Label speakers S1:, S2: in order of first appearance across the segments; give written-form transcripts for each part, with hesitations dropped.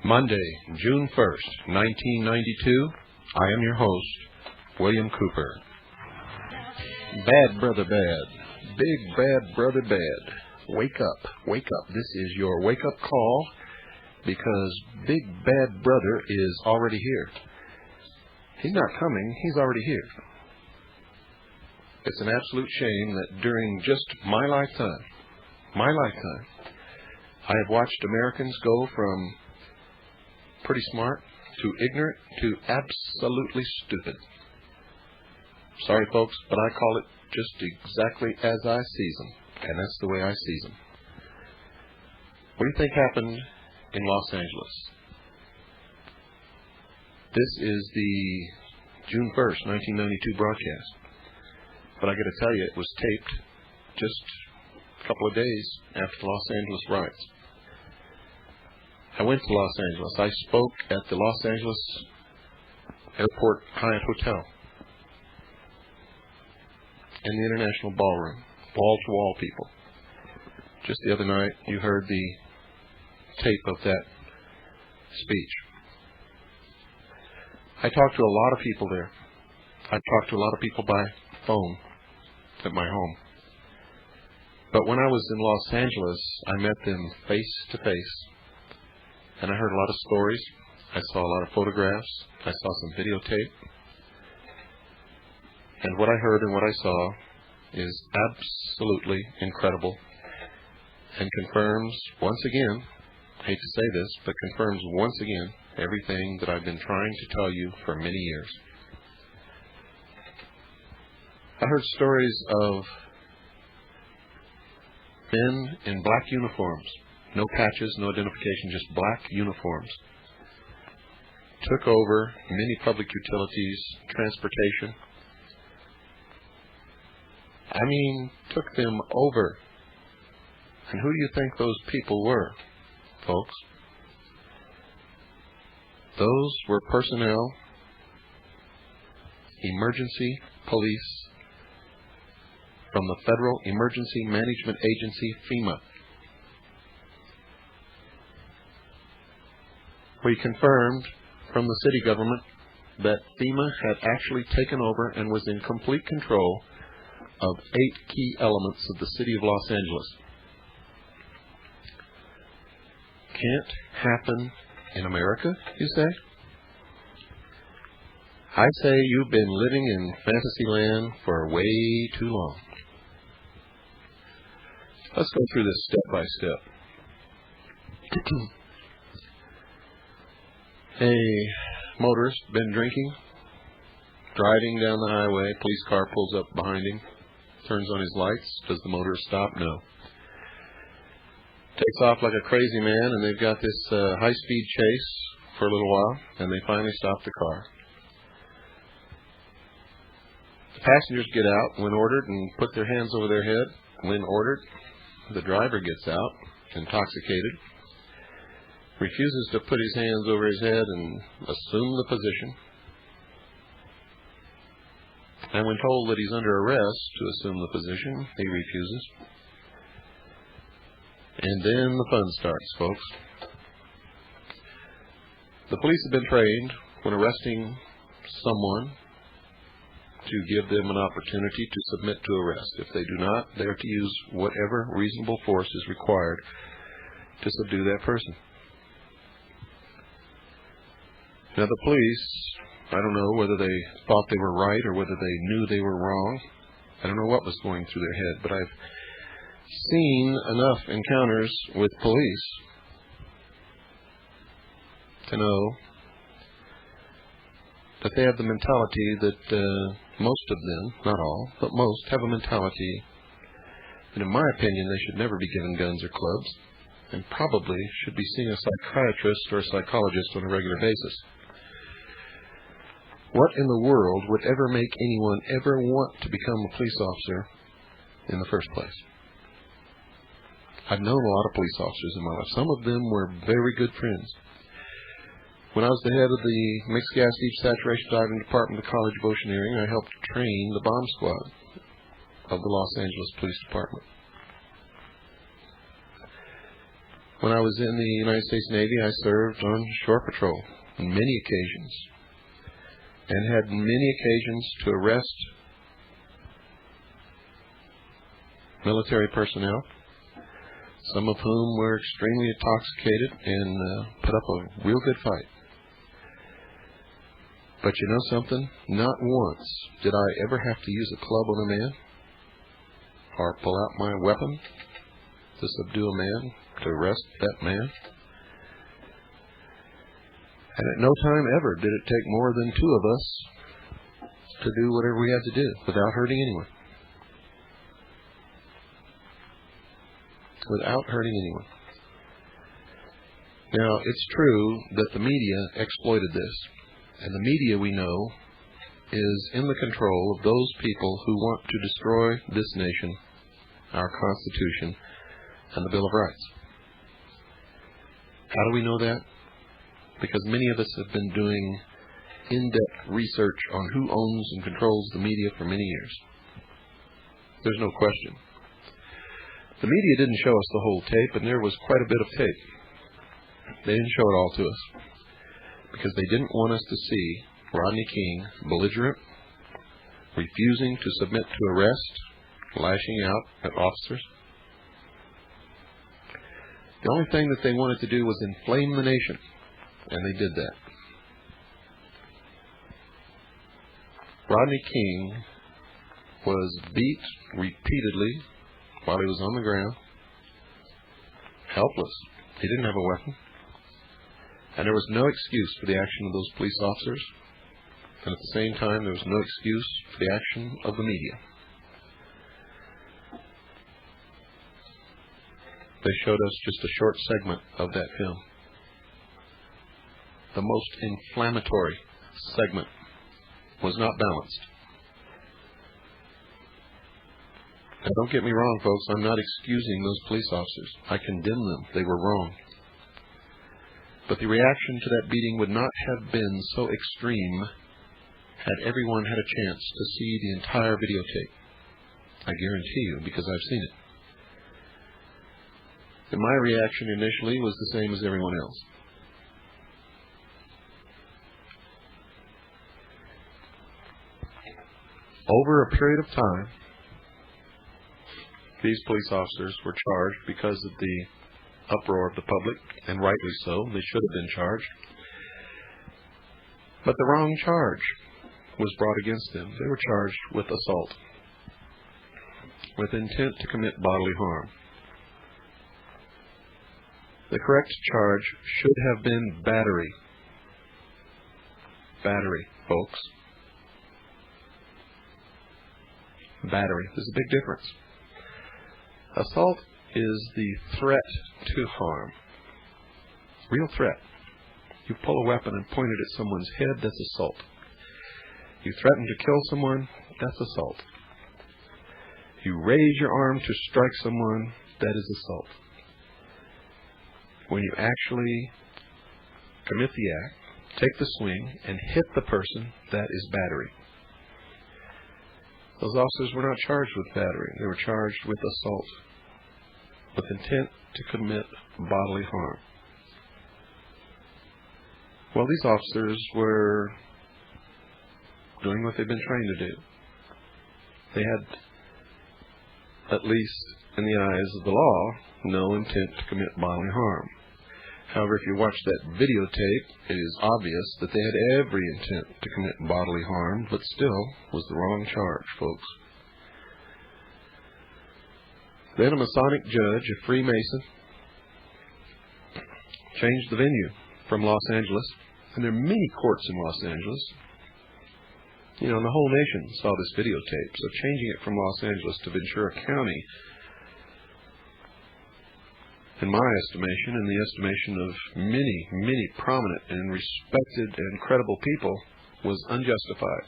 S1: Monday, June 1st, 1992. I am your host, William Cooper. Bad brother bad. Big bad brother bad. Wake up. Wake up. This is your wake-up call because Big Bad Brother is already here. He's not coming. He's already here. It's an absolute shame that during just my lifetime, I have watched Americans go from pretty smart to ignorant to absolutely stupid. Sorry, folks, but I call it just exactly as I sees them, and that's the way I sees them. What do you think happened in Los Angeles? This is the June 1st, 1992 broadcast. But I got to tell you, it was taped just a couple of days after the Los Angeles riots. I went to Los Angeles. I spoke at the Los Angeles Airport Hyatt Hotel in the International Ballroom, wall-to-wall people. Just the other night, you heard the tape of that speech. I talked to a lot of people there. I talked to a lot of people by phone at my home. But when I was in Los Angeles, I met them face to face. And I heard a lot of stories. I saw a lot of photographs. I saw some videotape. And what I heard and what I saw is absolutely incredible and confirms once again, I hate to say this, but confirms once again everything that I've been trying to tell you for many years. I heard stories of men in black uniforms, no patches, no identification, just black uniforms, took over many public utilities, transportation. I mean, took them over. And who do you think those people were, folks? Those were personnel, emergency police from the Federal Emergency Management Agency, FEMA. We confirmed from the city government that FEMA had actually taken over and was in complete control of 8 key elements of the city of Los Angeles. Can't happen in America, you say? I say you've been living in fantasy land for way too long. Let's go through this step by step. A motorist been drinking, driving down the highway, police car pulls up behind him, turns on his lights. Does the motorist stop? No. Takes off like a crazy man, and they've got this high-speed chase for a little while, and they finally stop the car. The passengers get out when ordered and put their hands over their head when ordered. The driver gets out, intoxicated, refuses to put his hands over his head and assume the position. And when told that he's under arrest to assume the position, he refuses. And then the fun starts, folks. The police have been trained when arresting someone to give them an opportunity to submit to arrest. If they do not, they are to use whatever reasonable force is required to subdue that person. Now the police, I don't know whether they thought they were right or whether they knew they were wrong. I don't know what was going through their head, but I've seen enough encounters with police to know that they have the mentality that most of them, not all, but most have a mentality that, in my opinion, they should never be given guns or clubs and probably should be seeing a psychiatrist or a psychologist on a regular basis. What in the world would ever make anyone ever want to become a police officer in the first place? I've known a lot of police officers in my life. Some of them were very good friends. When I was the head of the Mixed Gas Deep Saturation Diving Department of the College of Oceaneering, I helped train the bomb squad of the Los Angeles Police Department. When I was in the United States Navy, I served on shore patrol on many occasions and had many occasions to arrest military personnel, some of whom were extremely intoxicated and put up a real good fight. But you know something? Not once did I ever have to use a club on a man or pull out my weapon to subdue a man, to arrest that man. And at no time ever did it take more than two of us to do whatever we had to do without hurting anyone. Without hurting anyone. Now, it's true that the media exploited this. And the media, we know, is in the control of those people who want to destroy this nation, our Constitution, and the Bill of Rights. How do we know that? Because many of us have been doing in-depth research on who owns and controls the media for many years. There's no question. The media didn't show us the whole tape, and there was quite a bit of tape. They didn't show it all to us because they didn't want us to see Rodney King belligerent, refusing to submit to arrest, lashing out at officers. The only thing that they wanted to do was inflame the nation, and they did that. Rodney King was beat repeatedly while he was on the ground, helpless. He didn't have a weapon. And there was no excuse for the action of those police officers. And at the same time, there was no excuse for the action of the media. They showed us just a short segment of that film. The most inflammatory segment was not balanced. Now, don't get me wrong, folks. I'm not excusing those police officers. I condemn them. They were wrong. But the reaction to that beating would not have been so extreme had everyone had a chance to see the entire videotape. I guarantee you, because I've seen it. And my reaction initially was the same as everyone else. Over a period of time, these police officers were charged because of the uproar of the public, and rightly so. They should have been charged. But the wrong charge was brought against them. They were charged with assault, with intent to commit bodily harm. The correct charge should have been battery. Battery, folks. Battery. There's a big difference. Assault is the threat to harm. Real threat. You pull a weapon and point it at someone's head, that's assault. You threaten to kill someone, that's assault. You raise your arm to strike someone, that is assault. When you actually commit the act, take the swing, and hit the person, that is battery. Those officers were not charged with battery. They were charged with assault, with intent to commit bodily harm. Well, these officers were doing what they've been trained to do. They had, at least in the eyes of the law, no intent to commit bodily harm. However, if you watch that videotape, it is obvious that they had every intent to commit bodily harm, but still was the wrong charge, folks. Then a Masonic judge, a Freemason, changed the venue from Los Angeles. And there are many courts in Los Angeles. You know, and the whole nation saw this videotape. So changing it from Los Angeles to Ventura County, in my estimation, in the estimation of many, many prominent and respected and credible people, was unjustified.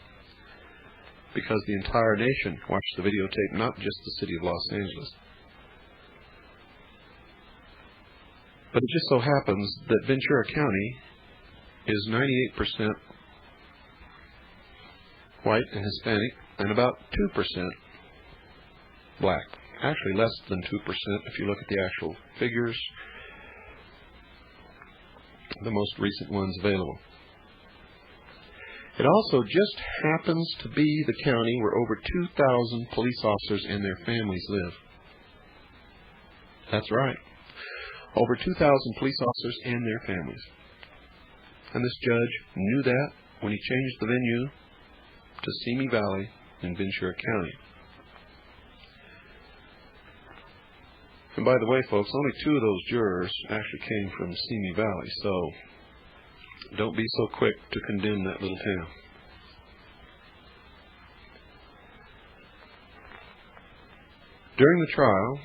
S1: Because the entire nation watched the videotape, not just the city of Los Angeles. But it just so happens that Ventura County is 98% white and Hispanic, and about 2% black. Actually, less than 2% if you look at the actual figures, the most recent ones available. It also just happens to be the county where over 2,000 police officers and their families live. That's right. Over 2,000 police officers and their families. And this judge knew that when he changed the venue to Simi Valley in Ventura County. And by the way, folks, only 2 of those jurors actually came from Simi Valley, so don't be so quick to condemn that little town. During the trial,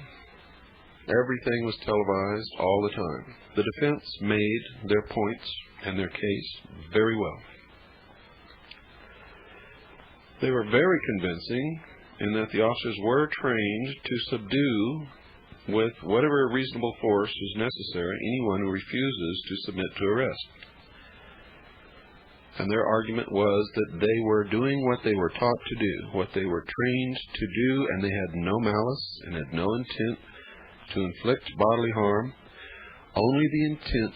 S1: everything was televised all the time. The defense made their points and their case very well. They were very convincing in that the officers were trained to subdue with whatever reasonable force is necessary anyone who refuses to submit to arrest. And their argument was that they were doing what they were taught to do, what they were trained to do, and they had no malice and had no intent to inflict bodily harm, only the intent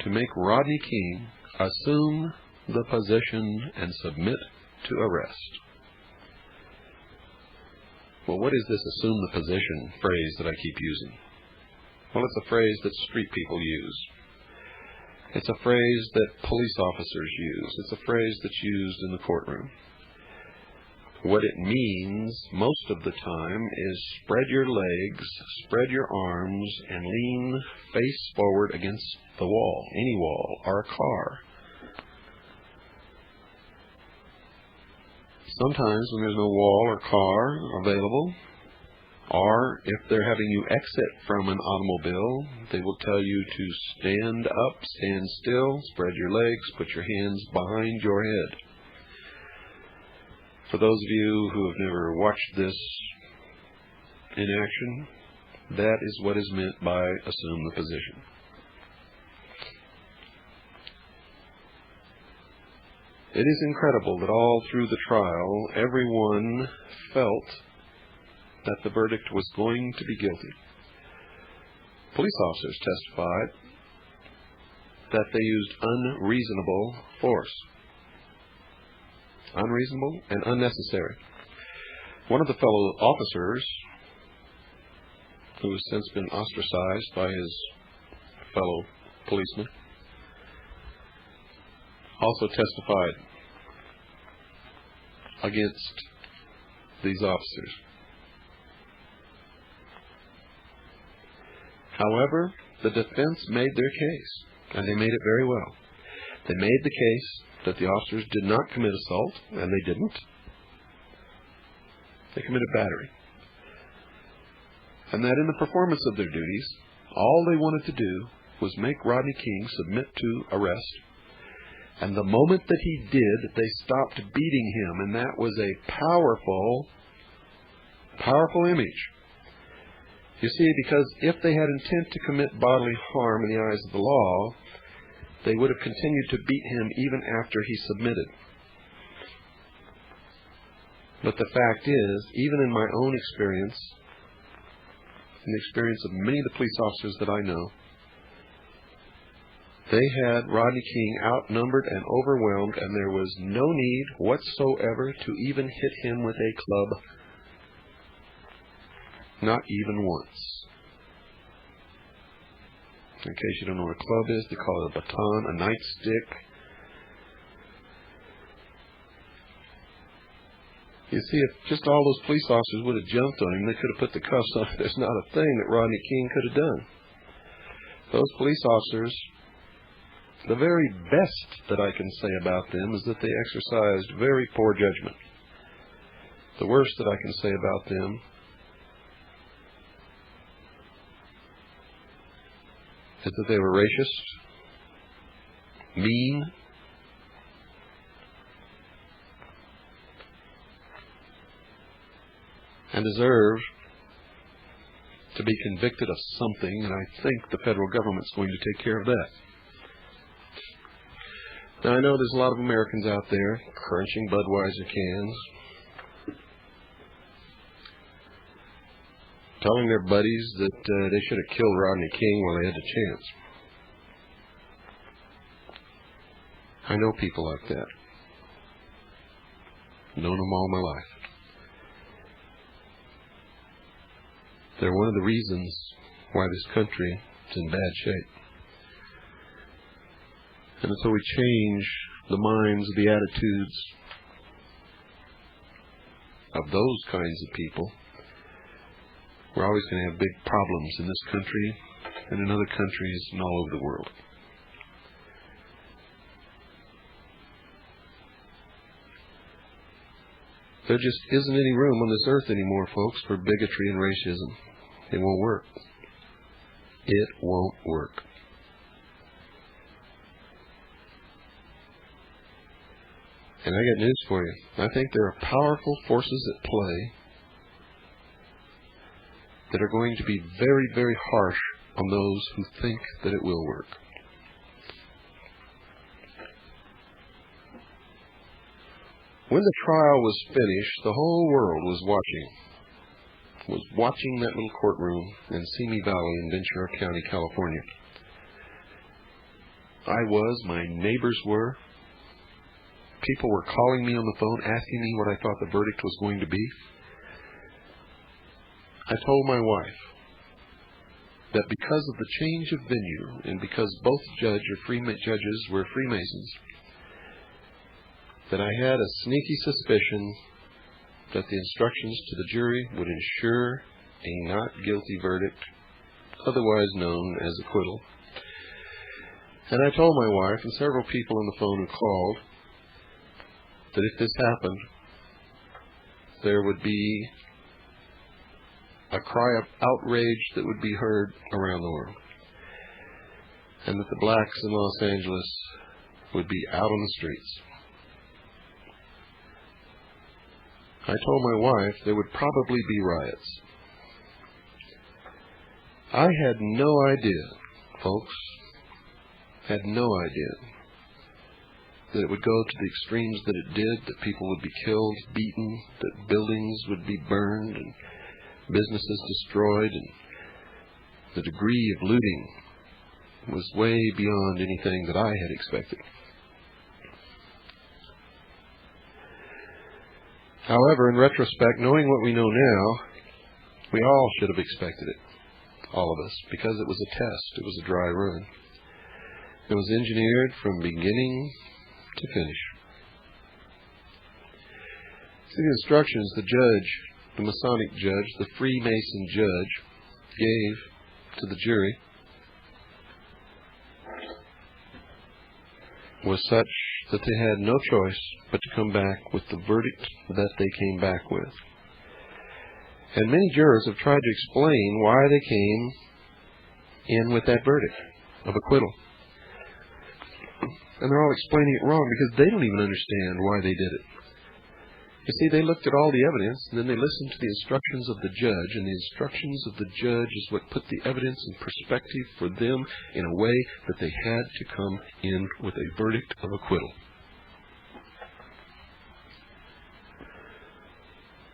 S1: to make Rodney King assume the position and submit to arrest. Well, what is this assume the position phrase that I keep using? Well, it's a phrase that street people use. It's a phrase that police officers use. It's a phrase that's used in the courtroom. What it means most of the time is spread your legs, spread your arms, and lean face forward against the wall, any wall, or a car. Sometimes when there's no wall or car available, or if they're having you exit from an automobile, they will tell you to stand up, stand still, spread your legs, put your hands behind your head. For those of you who have never watched this in action, that is what is meant by assume the position. It is incredible that all through the trial, everyone felt that the verdict was going to be guilty. Police officers testified that they used unreasonable force. Unreasonable and unnecessary. One of the fellow officers, who has since been ostracized by his fellow policemen, also testified against these officers. However, the defense made their case, and they made it very well. They made the case that the officers did not commit assault, and they didn't. They committed battery. And that in the performance of their duties, all they wanted to do was make Rodney King submit to arrest. And the moment that he did, they stopped beating him, and that was a powerful, powerful image. You see, because if they had intent to commit bodily harm in the eyes of the law, they would have continued to beat him even after he submitted. But the fact is, even in my own experience, in the experience of many of the police officers that I know, they had Rodney King outnumbered and overwhelmed, and there was no need whatsoever to even hit him with a club. Not even once. In case you don't know what a club is, they call it a baton, a nightstick. You see, if just all those police officers would have jumped on him, they could have put the cuffs on. There's not a thing that Rodney King could have done. Those police officers, the very best that I can say about them is that they exercised very poor judgment. The worst that I can say about them is that they were racist, mean, and deserve to be convicted of something, and I think the federal government's going to take care of that. Now, I know there's a lot of Americans out there crunching Budweiser cans, telling their buddies that they should have killed Rodney King while they had the chance. I know people like that. Known them all my life. They're one of the reasons why this country is in bad shape. And until we change the minds, the attitudes of those kinds of people, we're always going to have big problems in this country and in other countries and all over the world. There just isn't any room on this earth anymore, folks, for bigotry and racism. It won't work. It won't work. And I got news for you. I think there are powerful forces at play that are going to be very, very harsh on those who think that it will work. When the trial was finished, the whole world was watching that little courtroom in Simi Valley in Ventura County, California. My neighbors were. People were calling me on the phone, asking me what I thought the verdict was going to be. I told my wife that because of the change of venue and because both judges were Freemasons, that I had a sneaky suspicion that the instructions to the jury would ensure a not guilty verdict, otherwise known as acquittal. And I told my wife and several people on the phone who called that if this happened, there would be a cry of outrage that would be heard around the world, and that the blacks in Los Angeles would be out on the streets. I told my wife there would probably be riots. I had no idea, folks, had no idea that it would go to the extremes that it did, that people would be killed, beaten, that buildings would be burned and businesses destroyed, and the degree of looting was way beyond anything that I had expected. However, in retrospect, knowing what we know now, we all should have expected it, all of us, because it was a test. It was a dry run. It was engineered from beginning to finish. See, the instructions the judge, the Masonic judge, the Freemason judge, gave to the jury was such that they had no choice but to come back with the verdict that they came back with. And many jurors have tried to explain why they came in with that verdict of acquittal. And they're all explaining it wrong because they don't even understand why they did it. You see, they looked at all the evidence, and then they listened to the instructions of the judge, and the instructions of the judge is what put the evidence in perspective for them in a way that they had to come in with a verdict of acquittal.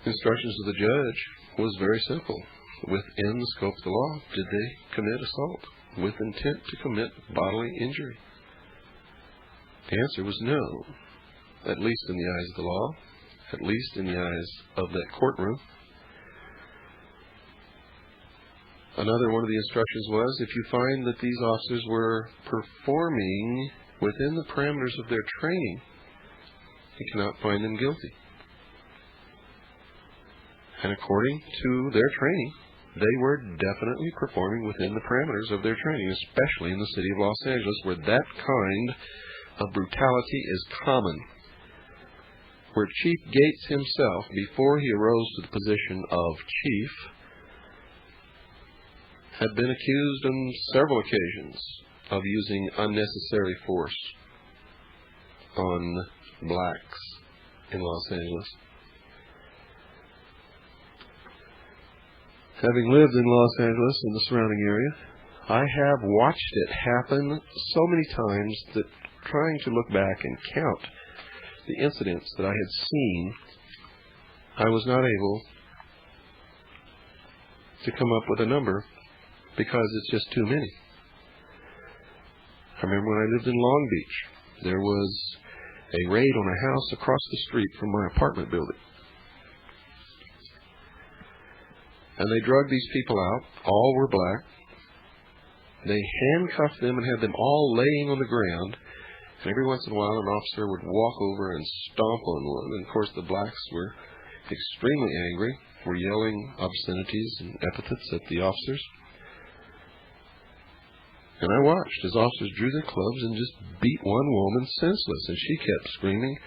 S1: The instructions of the judge was very simple. Within the scope of the law, did they commit assault with intent to commit bodily injury? The answer was no, at least in the eyes of the law, at least in the eyes of that courtroom. Another one of the instructions was, if you find that these officers were performing within the parameters of their training, you cannot find them guilty. And according to their training, they were definitely performing within the parameters of their training, especially in the city of Los Angeles, where that kind of brutality is common. Where Chief Gates himself, before he arose to the position of chief, had been accused on several occasions of using unnecessary force on blacks in Los Angeles. Having lived in Los Angeles and the surrounding area, I have watched it happen so many times that trying to look back and count the incidents that I had seen, I was not able to come up with a number because it's just too many. I remember when I lived in Long Beach, there was a raid on a house across the street from my apartment building. And they drugged these people out. All were black. They handcuffed them and had them all laying on the ground. And every once in a while, an officer would walk over and stomp on one. And, of course, the blacks were extremely angry, were yelling obscenities and epithets at the officers. And I watched as officers drew their clubs and just beat one woman senseless. And she kept screaming.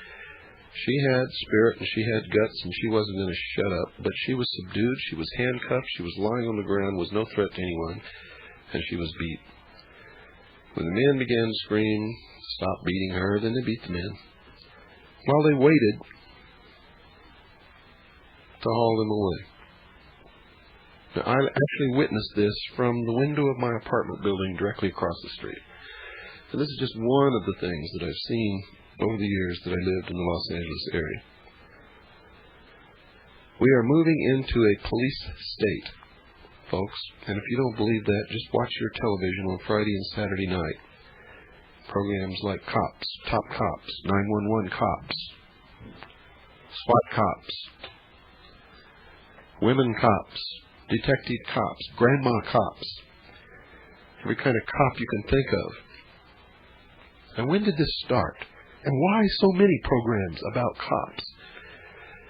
S1: She had spirit and she had guts and she wasn't going to shut up. But she was subdued. She was handcuffed. She was lying on the ground, was no threat to anyone. And she was beat. When the men began to scream, stop beating her, then they beat the men. While they waited to haul them away. Now, I actually witnessed this from the window of my apartment building directly across the street. And this is just one of the things that I've seen over the years that I lived in the Los Angeles area. We are moving into a police state, folks. And if you don't believe that, just watch your television on Friday and Saturday night. Programs like Cops, Top Cops, 911 Cops, SWAT Cops, Women Cops, Detective Cops, Grandma Cops, every kind of cop you can think of. And when did this start? And why so many programs about cops?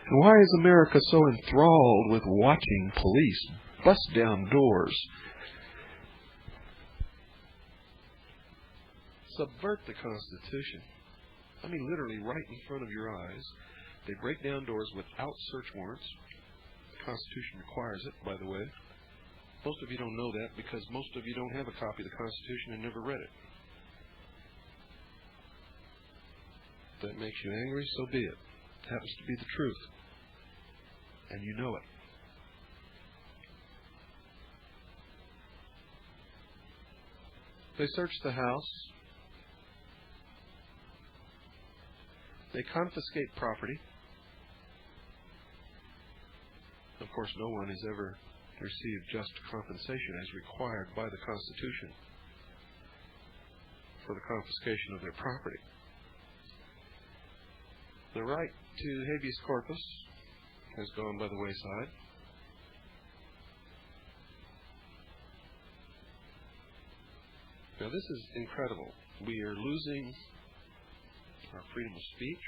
S1: And why is America so enthralled with watching police bust down doors, subvert the Constitution? I mean, literally right in front of your eyes. They break down doors without search warrants. The Constitution requires it, by the way. Most of you don't know that because most of you don't have a copy of the Constitution and never read it. If that makes you angry, so be it. It happens to be the truth. And you know it. They search the house. They confiscate property. Of course, no one has ever received just compensation as required by the Constitution for the confiscation of their property. The right to habeas corpus has gone by the wayside. Now, this is incredible. We are losing our freedom of speech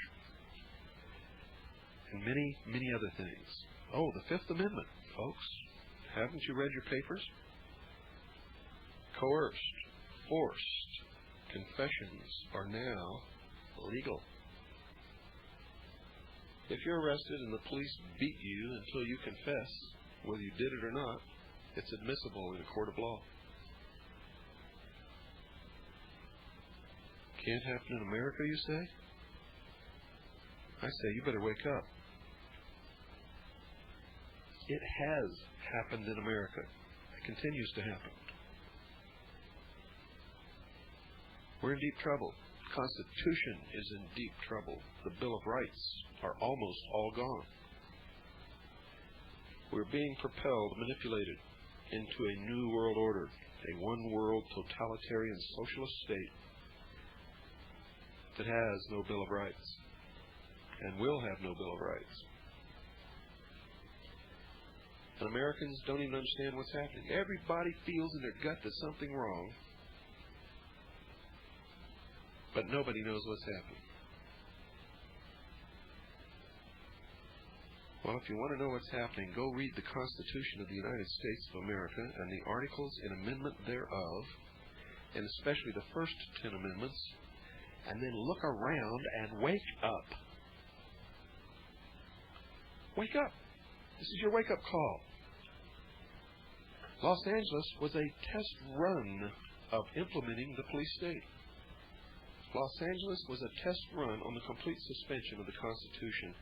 S1: and many, many other things. Oh, the Fifth Amendment, folks. Haven't you read your papers? Coerced, forced confessions are now legal. If you're arrested and the police beat you until you confess, whether you did it or not, it's admissible in a court of law. Can't happen in America, you say? I say you better wake up. It has happened in America. It continues to happen. We're in deep trouble. The Constitution is in deep trouble. The Bill of Rights are almost all gone. We're being propelled, manipulated into a new world order, a one-world totalitarian socialist state that has no Bill of Rights and will have no Bill of Rights. And Americans don't even understand what's happening. Everybody feels in their gut there's something wrong, but nobody knows what's happening. Well, if you want to know what's happening, go read the Constitution of the United States of America and the articles and amendment thereof, and especially the first 10 amendments, and then look around and wake up. Wake up. This is your wake-up call. Los Angeles was a test run of implementing the police state. Los Angeles was a test run on the complete suspension of the Constitution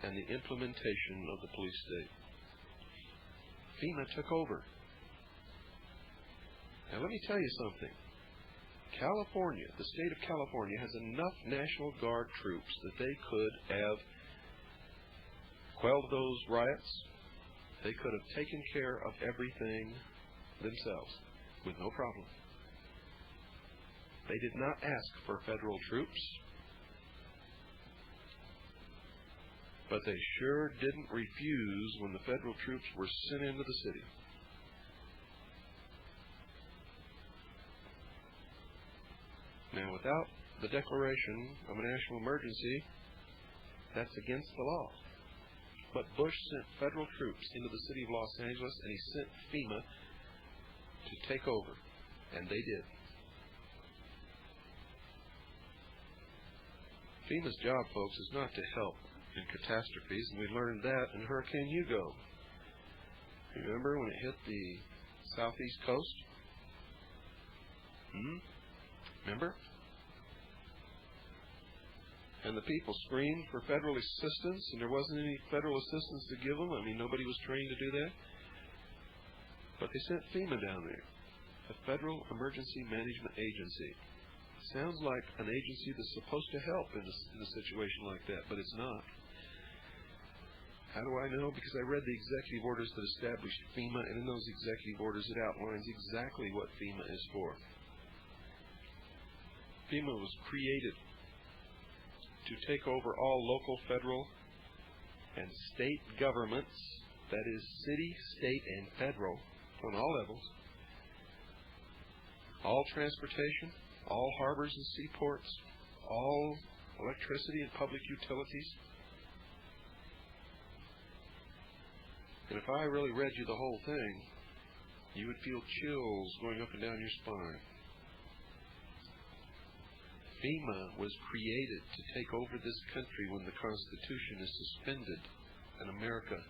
S1: and the implementation of the police state. FEMA took over. Now let me tell you something. California, the state of California, has enough National Guard troops that they could have quelled those riots. They could have taken care of everything themselves with no problem. They did not ask for federal troops, but they sure didn't refuse when the federal troops were sent into the city. Now, without the declaration of a national emergency, that's against the law. But Bush sent federal troops into the city of Los Angeles, and he sent FEMA to take over, and they did. FEMA's job, folks, is not to help in catastrophes, and we learned that in Hurricane Hugo. Remember when it hit the southeast coast? Remember? And the people screamed for federal assistance, and there wasn't any federal assistance to give them. I mean, nobody was trained to do that. But they sent FEMA down there, a Federal Emergency Management Agency. Sounds like an agency that's supposed to help in a situation like that, but it's not. How do I know? Because I read the executive orders that established FEMA, and in those executive orders it outlines exactly what FEMA is for. FEMA was created to take over all local, federal, and state governments, that is, city, state, and federal, on all levels, all transportation, all harbors and seaports, all electricity and public utilities. And if I really read you the whole thing, you would feel chills going up and down your spine. FEMA was created to take over this country when the Constitution is suspended and America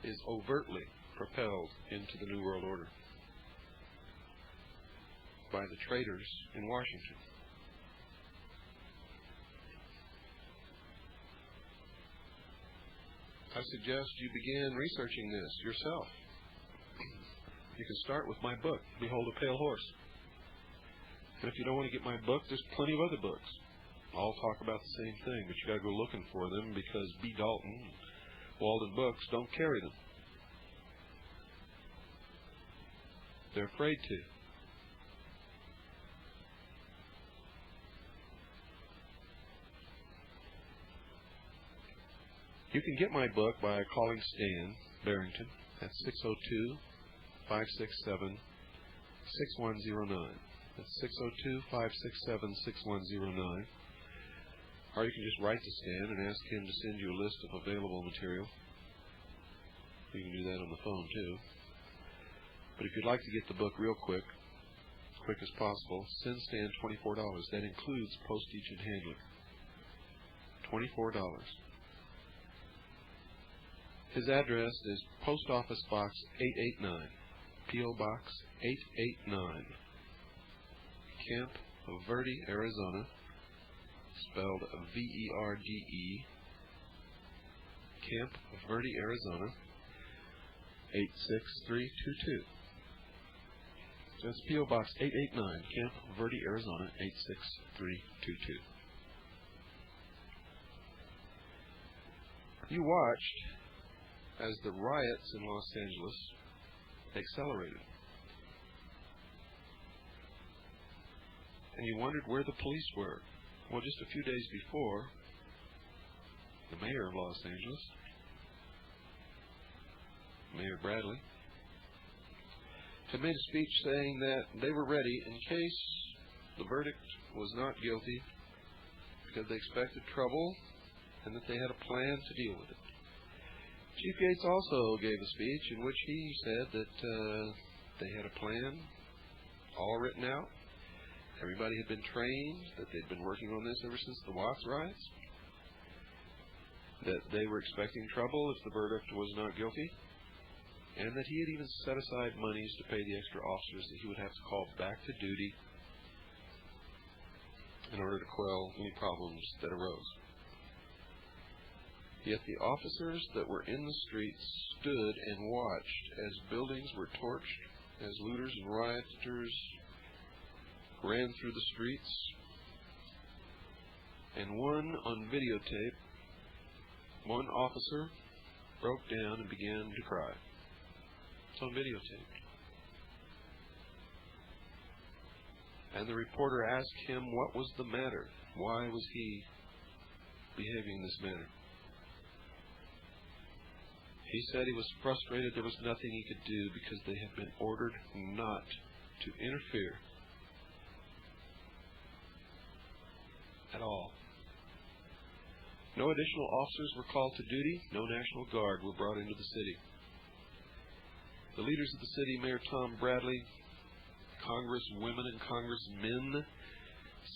S1: is overtly propelled into the New World Order by the traitors in Washington. I suggest you begin researching this yourself. You can start with my book, Behold a Pale Horse. And if you don't want to get my book, there's plenty of other books. All talk about the same thing, but you got to go looking for them because B. Dalton and Walden Books don't carry them. They're afraid to. You can get my book by calling Stan Barrington at 602-567-6109. That's 602-567-6109. Or you can just write to Stan and ask him to send you a list of available material. You can do that on the phone, too. But if you'd like to get the book real quick as possible, send Stan $24. That includes postage and handling. $24. His address is Post Office Box 889, P.O. Box 889, Camp Verde, Arizona, spelled V-E-R-D-E, Camp Verde, Arizona, 86322. That's P.O. Box 889, Camp Verde, Arizona, 86322. You watched as the riots in Los Angeles accelerated. And you wondered where the police were. Well, just a few days before, the mayor of Los Angeles, Mayor Bradley, had made a speech saying that they were ready in case the verdict was not guilty because they expected trouble and that they had a plan to deal with it. Chief Gates also gave a speech in which he said that they had a plan all written out. Everybody had been trained, that they'd been working on this ever since the Watts riots, that they were expecting trouble if the verdict was not guilty, and that he had even set aside monies to pay the extra officers that he would have to call back to duty in order to quell any problems that arose. Yet the officers that were in the streets stood and watched as buildings were torched, as looters and rioters ran through the streets, and on videotape, one officer broke down and began to cry. It's on videotape. And the reporter asked him what was the matter. Why was he behaving in this manner? He said he was frustrated. There was nothing he could do because they had been ordered not to interfere at all. No additional officers were called to duty. No National Guard were brought into the city. The leaders of the city, Mayor Tom Bradley, congresswomen and congressmen,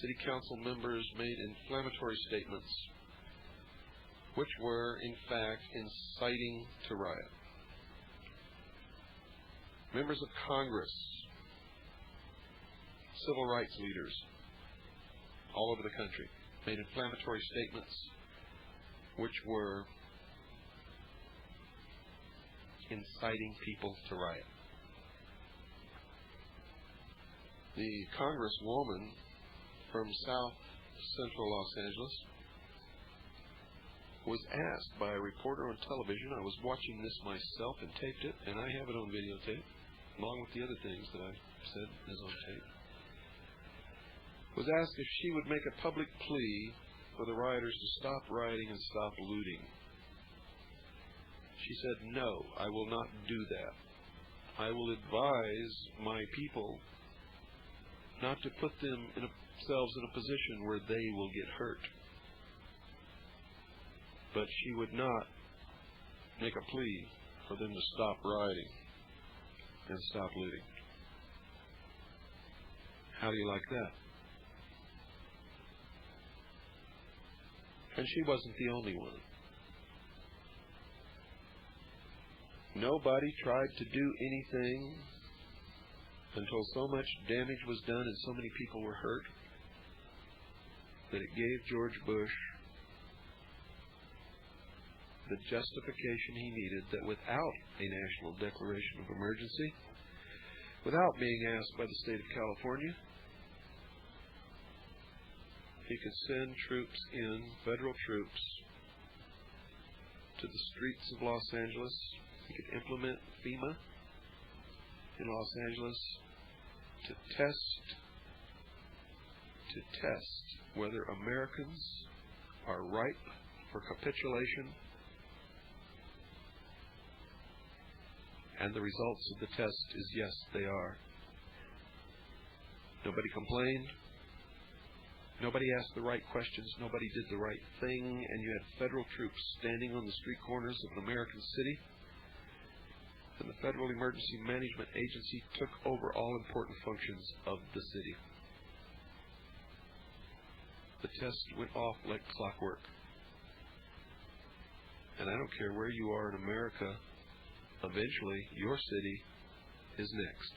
S1: city council members made inflammatory statements which were, in fact, inciting to riot. Members of Congress, civil rights leaders all over the country made inflammatory statements which were inciting people to riot. The congresswoman from South Central Los Angeles was asked by a reporter on television. I was watching this myself and taped it, and I have it on videotape, along with the other things that I said is on tape. Was asked if she would make a public plea for the rioters to stop rioting and stop looting. She said, "No, I will not do that. I will advise my people not to put themselves in a position where they will get hurt." But she would not make a plea for them to stop rioting and stop looting. How do you like that? And she wasn't the only one. Nobody tried to do anything until so much damage was done and so many people were hurt that it gave George Bush the justification he needed that without a national declaration of emergency, without being asked by the state of California, he could send troops in, federal troops, to the streets of Los Angeles. He could implement FEMA in Los Angeles to test whether Americans are ripe for capitulation. And the results of the test is yes, they are. Nobody complained. Nobody asked the right questions. Nobody did the right thing. And you had federal troops standing on the street corners of an American city. And the Federal Emergency Management Agency took over all important functions of the city. The test went off like clockwork. And I don't care where you are in America, eventually your city is next.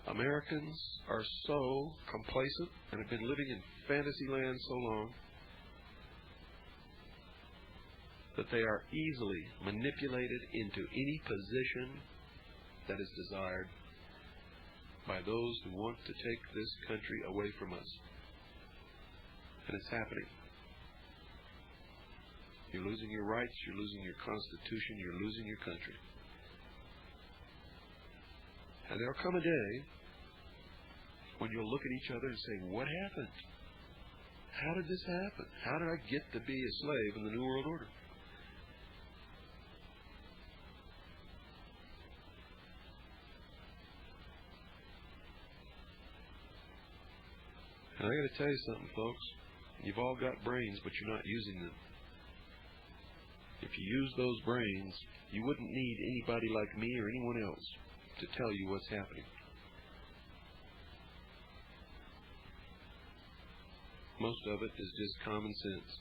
S1: Americans are so complacent and have been living in fantasy land so long that they are easily manipulated into any position that is desired by those who want to take this country away from us. And it's happening. You're losing your rights, you're losing your Constitution, you're losing your country. And there'll come a day when you'll look at each other and say, what happened? How did this happen? How did I get to be a slave in the New World Order? And I got to tell you something, folks. You've all got brains, but you're not using them. If you use those brains, you wouldn't need anybody like me or anyone else to tell you what's happening. Most of it is just common sense.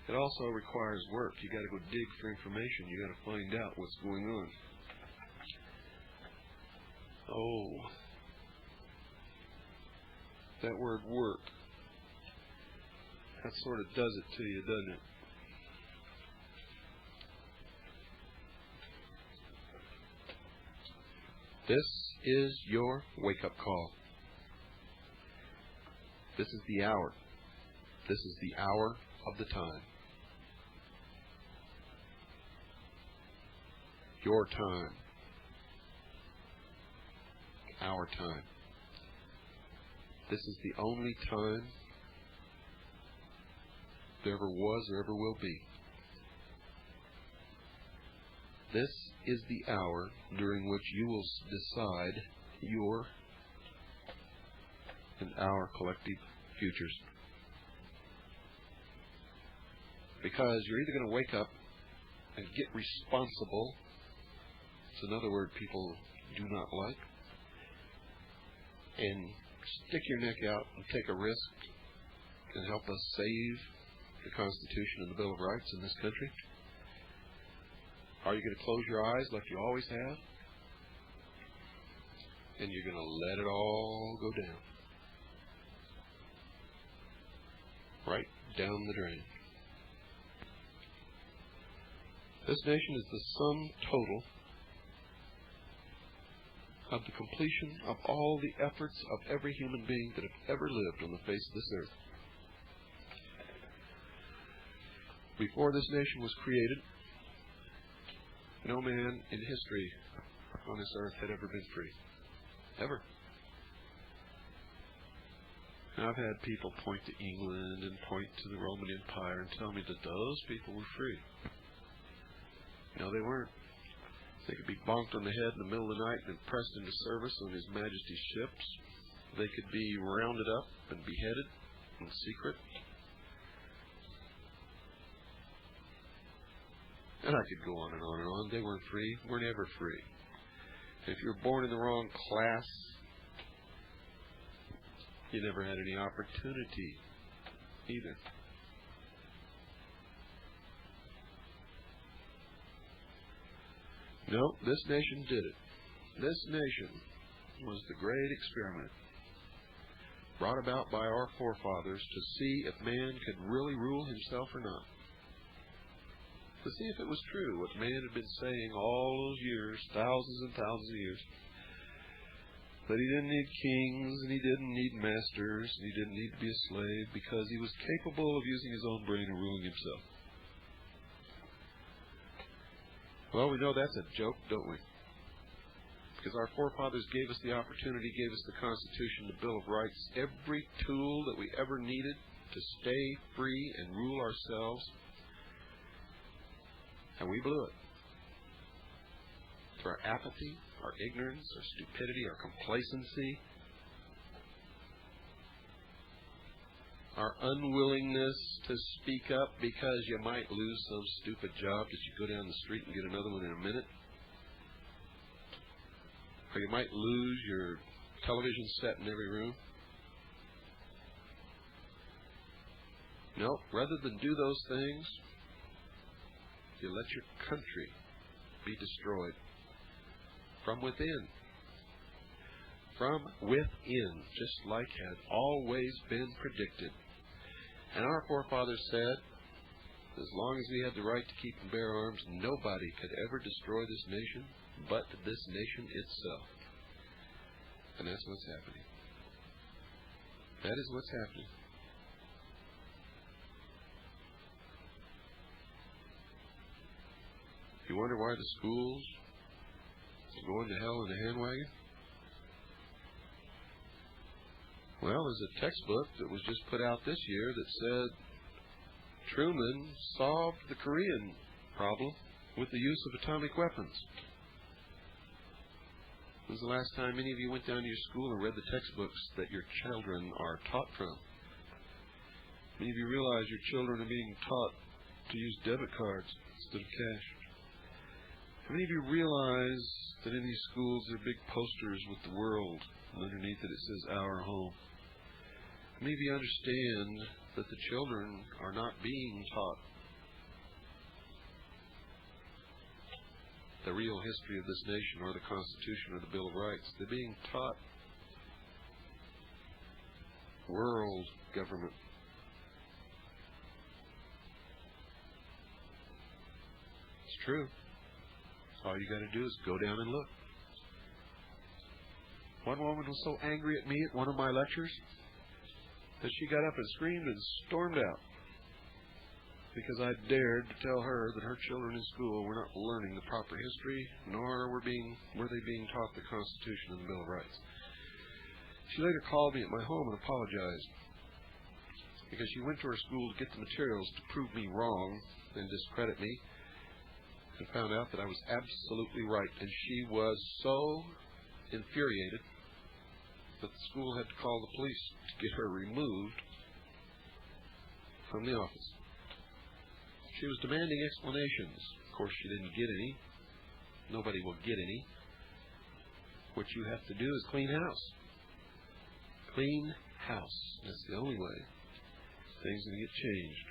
S1: It also requires work. You got to go dig for information. You got to find out what's going on. Oh, that word work. That sort of does it to you, doesn't it? This is your wake-up call. This is the hour. This is the hour of the time. Your time. Our time. This is the only time there ever was or ever will be. This is the hour during which you will decide your and our collective futures. Because you're either going to wake up and get responsible. It's another word people do not like. And stick your neck out and take a risk and help us save the Constitution and the Bill of Rights in this country. Are you going to close your eyes like you always have? And you're going to let it all go down. Right down the drain. This nation is the sum total of the completion of all the efforts of every human being that have ever lived on the face of this earth. Before this nation was created, no man in history on this earth had ever been free. Ever. And I've had people point to England and point to the Roman Empire and tell me that those people were free. No, they weren't. They could be bonked on the head in the middle of the night and pressed into service on His Majesty's ships. They could be rounded up and beheaded in secret. And I could go on and on and on. They weren't free. We're never free. If you were born in the wrong class, you never had any opportunity either. No, this nation did it. This nation was the great experiment brought about by our forefathers to see if man could really rule himself or not. To see if it was true what man had been saying all those years, thousands and thousands of years, that he didn't need kings and he didn't need masters and he didn't need to be a slave because he was capable of using his own brain and ruling himself. Well, we know that's a joke, don't we? Because our forefathers gave us the opportunity, gave us the Constitution, the Bill of Rights, every tool that we ever needed to stay free and rule ourselves. And we blew it. Through our apathy, our ignorance, our stupidity, our complacency, our unwillingness to speak up because you might lose some stupid job that you go down the street and get another one in a minute. Or you might lose your television set in every room. No, rather than do those things, you let your country be destroyed from within. From within, just like had always been predicted. And our forefathers said, as long as we had the right to keep and bear arms, nobody could ever destroy this nation but this nation itself. And that's what's happening. That is what's happening. You wonder why the schools are going to hell in a handwagon? Well, there's a textbook that was just put out this year that said Truman solved the Korean problem with the use of atomic weapons. When was the last time any of you went down to your school and read the textbooks that your children are taught from? Many of you realize your children are being taught to use debit cards instead of cash. How many of you realize that in these schools there are big posters with the world, and underneath it says "Our Home"? How many of you understand that the children are not being taught the real history of this nation or the Constitution or the Bill of Rights? They're being taught world government. It's true. All you got to do is go down and look. One woman was so angry at me at one of my lectures that she got up and screamed and stormed out because I dared to tell her that her children in school were not learning the proper history, nor were they being taught the Constitution and the Bill of Rights. She later called me at my home and apologized because she went to her school to get the materials to prove me wrong and discredit me, and found out that I was absolutely right, and she was so infuriated that the school had to call the police to get her removed from the office. She was demanding explanations. Of course, she didn't get any. Nobody will get any. What you have to do is clean house. Clean house. That's the only way things are going to get changed.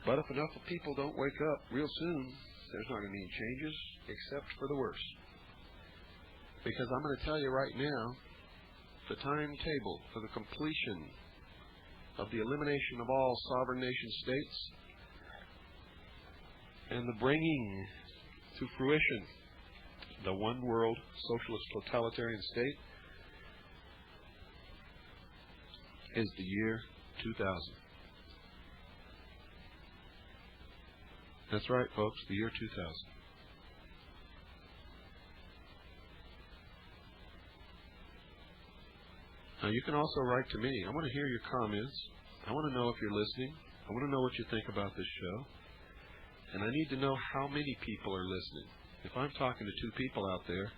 S1: But if enough people don't wake up real soon, there's not going to be any changes, except for the worse. Because I'm going to tell you right now, the timetable for the completion of the elimination of all sovereign nation states and the bringing to fruition the one world socialist totalitarian state is the year 2000. That's right, folks, the year 2000. Now, you can also write to me. I want to hear your comments. I want to know if you're listening. I want to know what you think about this show. And I need to know how many people are listening. If I'm talking to 2 people out there,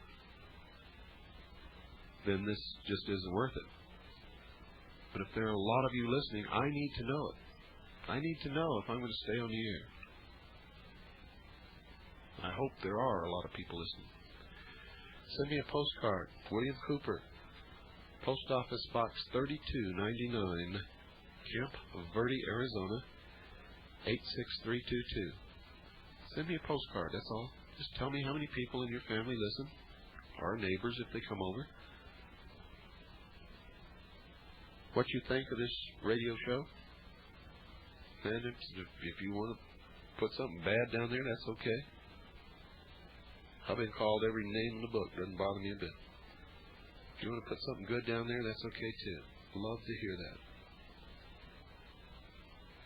S1: then this just isn't worth it. But if there are a lot of you listening, I need to know it. I need to know if I'm going to stay on the air. I hope there are a lot of people listening. Send me a postcard. William Cooper, Post Office Box 3299, Camp Verde, Arizona, 86322. Send me a postcard, that's all. Just tell me how many people in your family listen, or neighbors if they come over. What you think of this radio show. And if you want to put something bad down there, that's okay. I've been called every name in the book. Doesn't bother me a bit. If you want to put something good down there, that's okay too. Love to hear that.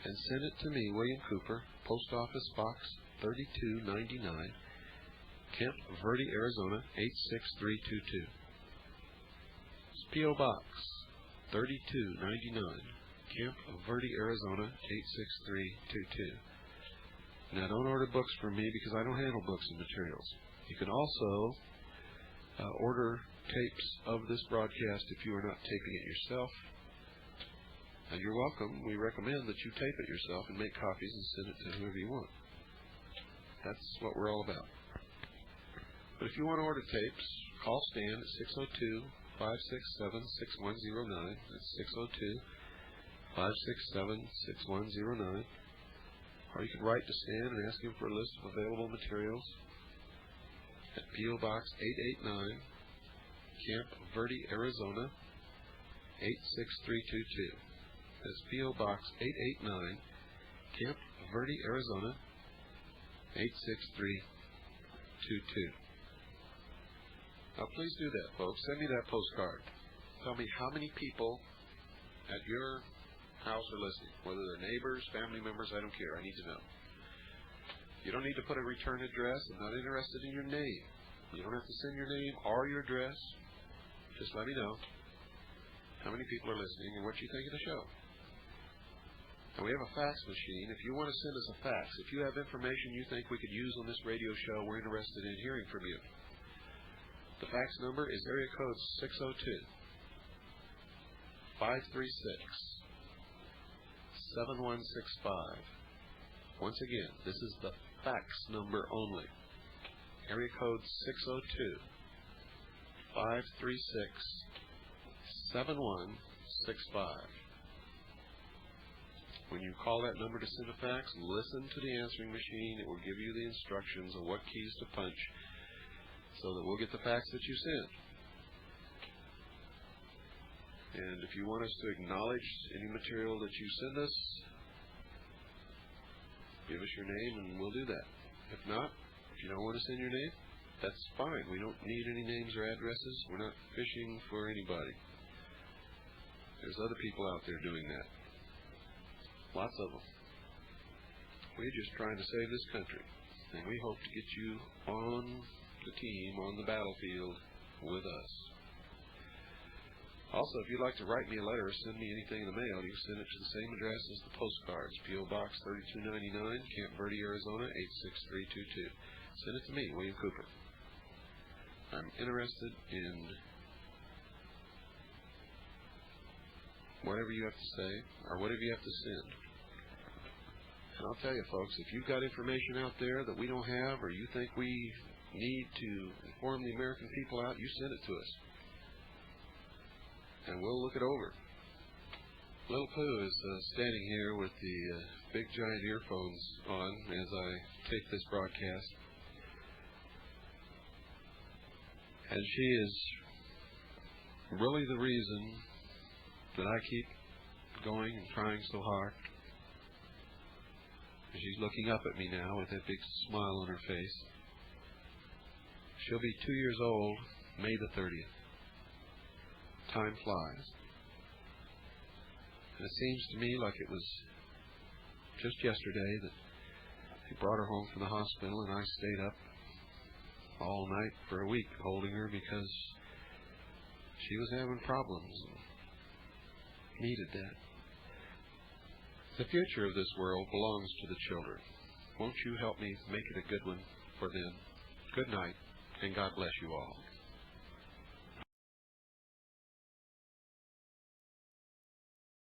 S1: And send it to me, William Cooper, Post Office Box 3299, Camp Verde, Arizona, 86322. It's P.O. Box 3299, Camp Verde, Arizona, 86322. Now, don't order books from me because I don't handle books and materials. You can also order tapes of this broadcast if you are not taping it yourself. And you're welcome. We recommend that you tape it yourself and make copies and send it to whoever you want. That's what we're all about. But if you want to order tapes, call Stan at 602-567-6109. That's 602-567-6109. Or you can write to Stan and ask him for a list of available materials at P.O. Box 889, Camp Verde, Arizona, 86322. That's P.O. Box 889, Camp Verde, Arizona, 86322. Now, please do that, folks. Send me that postcard. Tell me how many people at your house are listening, whether they're neighbors, family members, I don't care. I need to know. You don't need to put a return address. I'm not interested in your name. You don't have to send your name or your address. Just let me know how many people are listening and what you think of the show. And we have a fax machine. If you want to send us a fax, if you have information you think we could use on this radio show, we're interested in hearing from you. The fax number is area code 602-536-7165. Once again, this is the fax number only. Area code 602-536-7165. When you call that number to send a fax, listen to the answering machine. It will give you the instructions of what keys to punch so that we'll get the fax that you sent. And if you want us to acknowledge any material that you send us, give us your name and we'll do that. If not, if you don't want to send your name, That's fine. We don't need any names or addresses. We're not fishing for anybody. There's other people out there doing that. Lots of them. We're just trying to save this country, and we hope to get you on the team, on the battlefield with us. Also, if you'd like to write me a letter or send me anything in the mail, you can send it to the same address as the postcards, P.O. Box 3299, Camp Verde, Arizona 86322. Send it to me, William Cooper. I'm interested in whatever you have to say or whatever you have to send. And I'll tell you, folks, if you've got information out there that we don't have or you think we need to inform the American people out, you send it to us. And we'll look it over. Little Pooh is standing here with the big giant earphones on as I take this broadcast. And she is really the reason that I keep going and trying so hard. She's looking up at me now with that big smile on her face. She'll be 2 years old May the 30th. Time flies. And it seems to me like it was just yesterday that they brought her home from the hospital and I stayed up all night for a week holding her because she was having problems and needed that. The future of this world belongs to the children. Won't you help me make it a good one for them? Good night, and God bless you all.